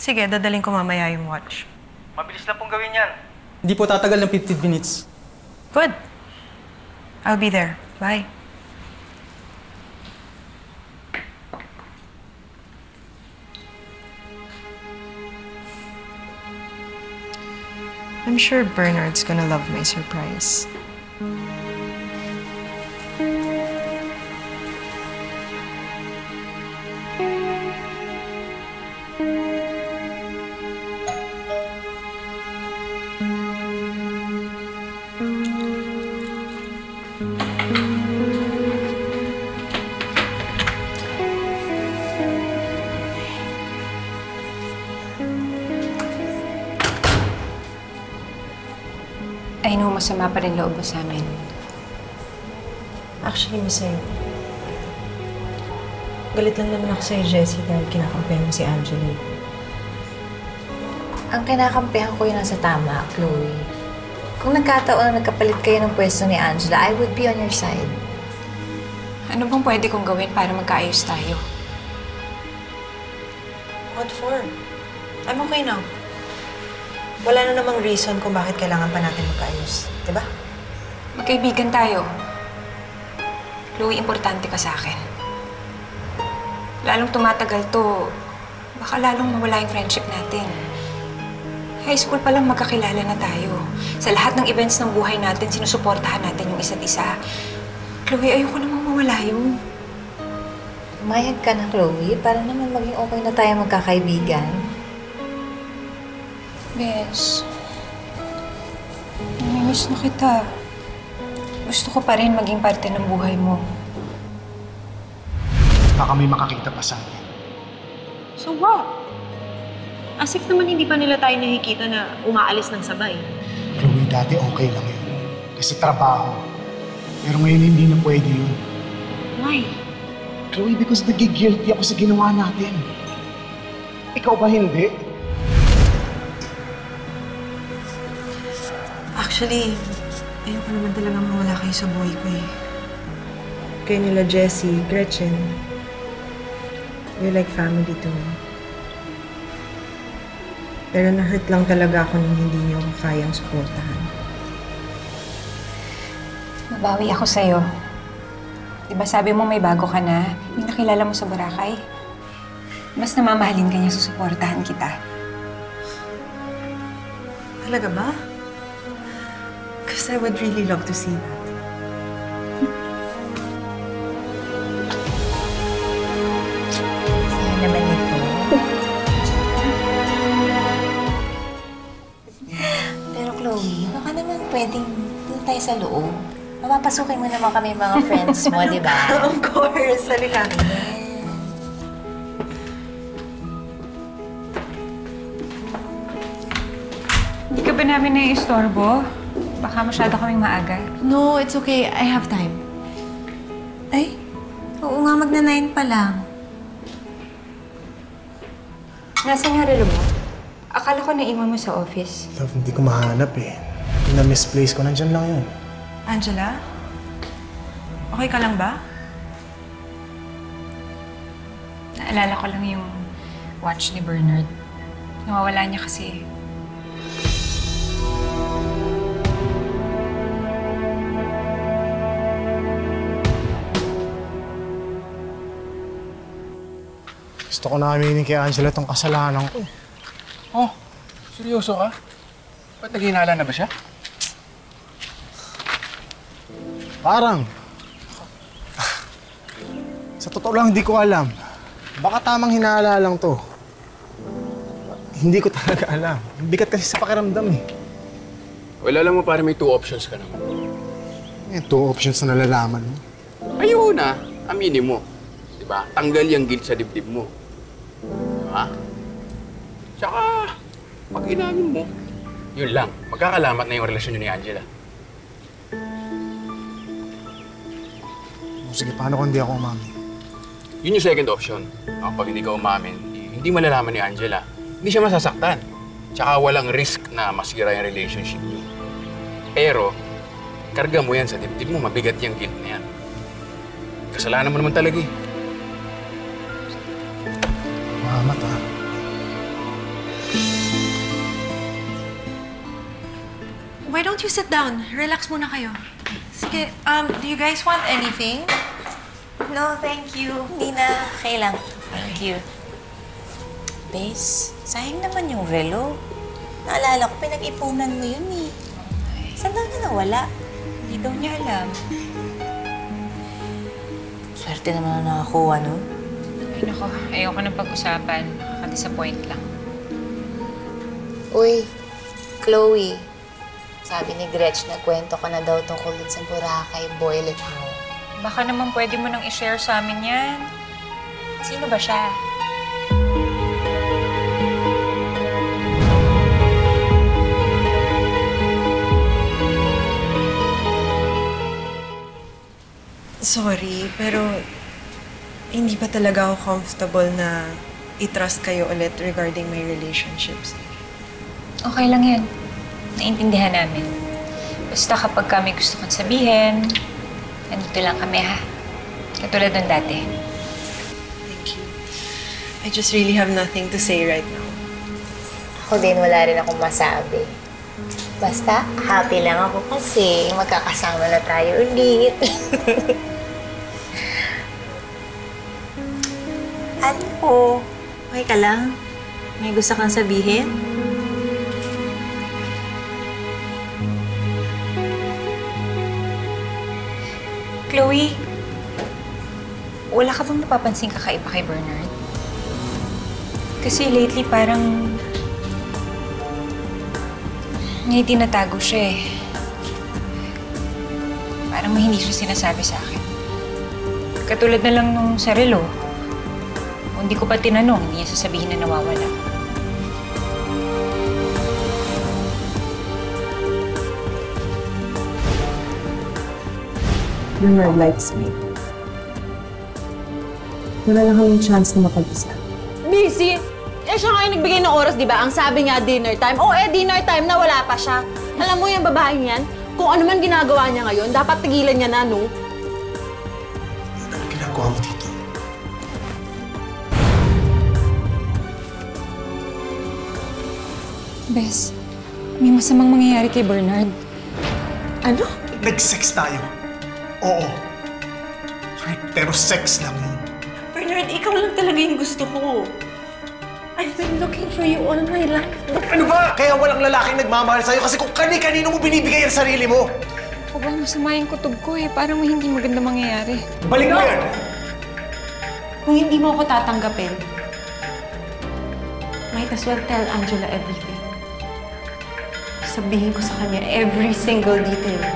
Sige, dadaling ko mamaya yung watch. Mabilis lang pong gawin yan. Hindi po tatagal ng 15 minutes. Good. I'll be there. Bye. I'm sure Bernard's gonna love my surprise. I know masama pa rin loob mo sa amin. Actually, Masay, galit lang naman ako sa'yo, Jessie, dahil kinakampihan mo si Angela. Ang kinakampihan ko yung nasa tama, Chloe. Kung nagkataon na nagkapalit kayo ng pwesto ni Angela, I would be on your side. Ano bang pwede kong gawin para magkaayos tayo? What for? I'm okay now. Wala na namang reason kung bakit kailangan pa natin magkaayos. Diba? Magkaibigan tayo. Chloe, importante ka sa akin. Lalong tumatagal to, baka lalong mawala yung friendship natin. High school pa lang magkakilala na tayo. Sa lahat ng events ng buhay natin, sinusuportahan natin yung isa't isa. Chloe, ayoko namang mawala yun. Umayag ka na, Chloe, para naman maging okay na tayo magkakaibigan. Bes, namimiss na kita. Gusto ko pa rin maging parte ng buhay mo. Baka may makakita pa sa atin. So what? As if naman hindi pa nila tayo nakikita na umaalis ng sabay. Chloe, dati okay lang yun. Kasi trabaho. Pero ngayon hindi na pwede yun. Why? Chloe, because nagigilty ako sa ginawa natin. Ikaw ba hindi? Actually, ayoko naman talaga mawala kayo sa buhay ko eh. Kayo nila Jessie, Gretchen. You're like family to me. Pero na-hurt lang talaga ako nung hindi niyo ako kayang suportahan. Mabawi ako sa'yo. Diba sabi mo may bago ka na? Yung nakilala mo sa Boracay? Mas namamahalin ka niya, susuportahan kita. Talaga ba? Because I would really love to see that. Sa'yo naman ito. Pero Chloe, baka naman pwedeng doon tayo sa loob. Mapapasukin mo naman kami mga friends mo, di ba? Of course! Halika. Hindi ka ba namin nai-istorbo? Baka masyado kaming maaga. No, it's okay. I have time. Ay, oo nga, magna-9 pa lang. Nasaan yung relo mo? Akala ko naiwan mo sa office. Love, hindi ko mahanap eh. Na-misplace ko, nandyan lang yun. Angela? Okay ka lang ba? Naalala ko lang yung watch ni Bernard. Nawawala niya kasi. Gusto ko na aminin kay Angela tong kasalanan ko. Oh, seryoso ka? Ba't naghinala na ba siya? Parang. Sa totoo lang, hindi ko alam. Baka tamang hinala lang to. Hindi ko talaga alam. Bigat kasi sa pakiramdam eh. Well, alam mo, pare, may 2 options ka naman. Yan, 2 options na nalalaman mo. Ayun na, aminin mo. Diba? Tanggal yung guilt sa dibdib mo. Diba? Tsaka, pag inamin mo, yun lang. Magkakalamat na yung relasyon niyo ni Angela. Sige, paano kung hindi ako umami? Yun yung second option. Kapag hindi ka umamin, hindi malalaman ni Angela. Hindi siya masasaktan. Tsaka walang risk na masira yung relationship niyo. Pero, karga mo yan sa dibdib mo, mabigat yung guilt na yan. Kasalanan mo naman talaga eh. Mahamat ha. Why don't you sit down? Relax muna kayo. Sige, do you guys want anything? No, thank you. Hindi na. Okay lang. Thank you. Bes, sayang naman yung relo. Naalala ko, pinag-ipunan mo yun eh. Saan daw niya nawala? Hindi daw niya alam. Swerte naman na nakakuha, no? Ay nako, ayoko na pag-usapan. Nakaka-disappoint lang. Uy, Chloe. Sabi ni Gretch, nagkwento ka na daw tungkol dun sa Boracay boylet mo. Baka naman pwede mo nang i-share sa amin yan. Sino ba siya? Sorry, pero hindi pa talaga ako comfortable na i-trust kayo ulit regarding my relationships. Okay lang yan. Naintindihan namin. Basta kapag kami gusto kong sabihin, nandito lang kami ha. Katulad ng dati. Thank you. I just really have nothing to say right now. Ako din, wala rin akong masabi. Basta, happy lang ako kasi magkakasama na tayo ulit. Ano? Okay ka lang? May gusto kang sabihin? Chloe, wala ka bang napapansin kakaiba kay Bernard? Kasi lately parang may tinatago siya eh. Parang may hindi siya sinasabi sa akin. Katulad na lang nung sa relo. Kung hindi ko pa tinanong, hindi niya sasabihin na nawawala. Bernard likes me. Wala lang kaming chance na mapag-isa. Busy? Eh, siya nga yung nagbigay ng oras, di ba? Ang sabi niya, dinner time. Oh, dinner time na wala pa siya. Alam mo yung babaeng yan? Kung ano man ginagawa niya ngayon, dapat tigilan niya na, no? Ano ginagawa mo dito? Bes, may masamang mangyayari kay Bernard. Ano? Nag-sex tayo. Oo. Right, pero sex lang yun. Bernard, ikaw lang talaga yung gusto ko. I've been looking for you all my life. Ano ba? Kaya walang lalaking nagmamahal sa'yo kasi kung kani-kanino mo binibigay ang sarili mo. Ako ba, masama yung kutob ko eh. Parang may hindi maganda mangyayari. Balik mo yan! Kung hindi mo ako tatanggapin, might as well tell Angela everything. Sabihin ko sa kanya every single detail.